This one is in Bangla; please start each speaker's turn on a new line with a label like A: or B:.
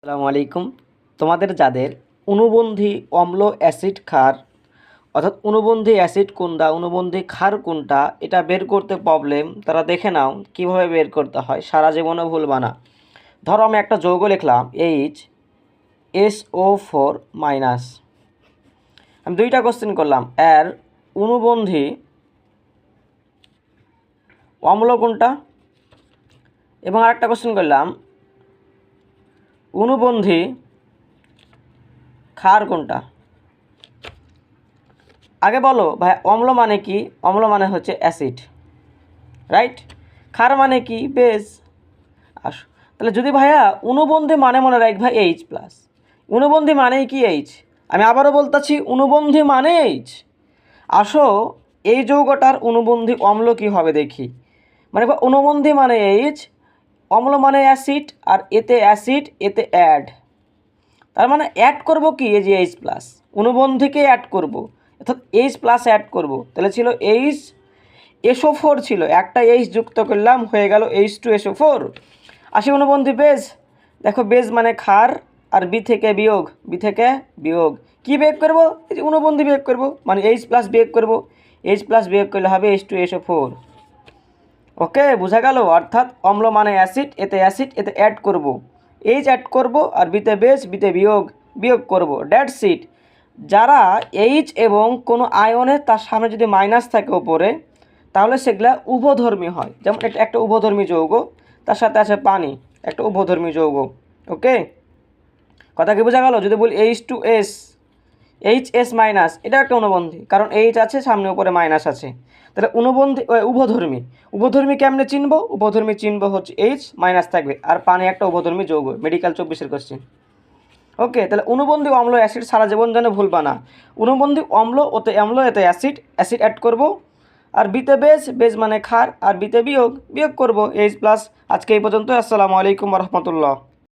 A: আসসালামু আলাইকুম। তোমাদের যাদের অণুবন্ধী অম্ল অ্যাসিড ক্ষার অর্থাৎ অণুবন্ধী অ্যাসিড কোনটা অণুবন্ধী ক্ষার কোনটা এটা বের করতে প্রবলেম, তারা দেখে নাও কিভাবে বের করতে হয়, সারা জীবনে ভুলবা না। ধরো আমি একটা যৌগ লিখলাম HSO4 মাইনাস। আমি দুইটা কোশ্চেন করলাম, এর অণুবন্ধী অম্ল কোনটা, এবং আরেকটা কোশ্চেন করলাম অণুবন্ধী ক্ষার কোনটা। আগে বলো ভাই, অম্ল মানে কি? অম্ল মানে হচ্ছে অ্যাসিড, রাইট? ক্ষার মানে কি? বেস। আসো তাহলে, যদি ভাইয়া অণুবন্ধী মানে মনে রাখ ভাই এইচ প্লাস, অণুবন্ধী মানেই কি এইচ। আমি আবারও বলতেছি, অণুবন্ধী মানে এইচ। আসো এই যৌগটার অণুবন্ধী অম্ল কি হবে দেখি। মানে অণুবন্ধী মানে এইচ, অম্ল মানে অ্যাসিড, আর এতে অ্যাসিড এতে অ্যাড, তার মানে অ্যাড করব কি, এই যে এইচ প্লাস, অণুবন্ধীকে অ্যাড করব, অর্থাৎ এইচ প্লাস অ্যাড করব। তাহলে ছিল HSO4 ছিল, একটা এইচ যুক্ত করলাম, হয়ে গেল H2SO4। আসি অণুবন্ধী বেজ। দেখো বেজ মানে ক্ষার, আর বি থেকে বিয়োগ, বি থেকে বিয়োগ কি বিয়োগ করব, এই যে অণুবন্ধী বিয়োগ করব, মানে এইচ প্লাস বিয়োগ করব, এইচ প্লাস বিয়োগ করলে হবে H2SO4। ওকে, বোঝা গেল? অর্থাৎ অম্ল মানে অ্যাসিড, এতে অ্যাসিড এতে অ্যাড করব, এইচ অ্যাড করব, আর বিতে বেস বিতে বিয়োগ বিয়োগ করব, দ্যাটস ইট। যারা এইচ এবং কোনো আয়নের তার সামনে যদি মাইনাস থাকে ওপরে, তাহলে সেগুলা উভধর্মী হয়। যেমন এটা একটা উভধর্মী যৌগ, তার সাথে আছে পানি, একটা উভধর্মী যৌগ। ওকে, কথা কি বোঝা গেল? যদি বলি H2S মাইনাস, এটা একটা অণুবন্ধী, কারণ এইচ আছে সামনে উপরে মাইনাস আছে। তাহলে অণুবন্ধী উভধর্মী। উভধর্মী কেমনে চিনব? উভধর্মী চিনব হচ্ছে এইচ মাইনাস থাকবে, আর পানি একটা উভধর্মী যৌগ। Medical 24-এর question. ওকে, তাহলে অণুবন্ধী অম্ল অ্যাসিড সারা জীবন যেন ভুলবা না। অণুবন্ধী অম্ল, ওতে অম্ল এতে অ্যাসিড, অ্যাসিড অ্যাড করব, আর বিতে বেজ, বেজ মানে ক্ষার, আর বিতে বিয়োগ, বিয়োগ করব এইচ প্লাস। আজকে এই পর্যন্ত। আসসালামু আলাইকুম রহমতুল্লাহ।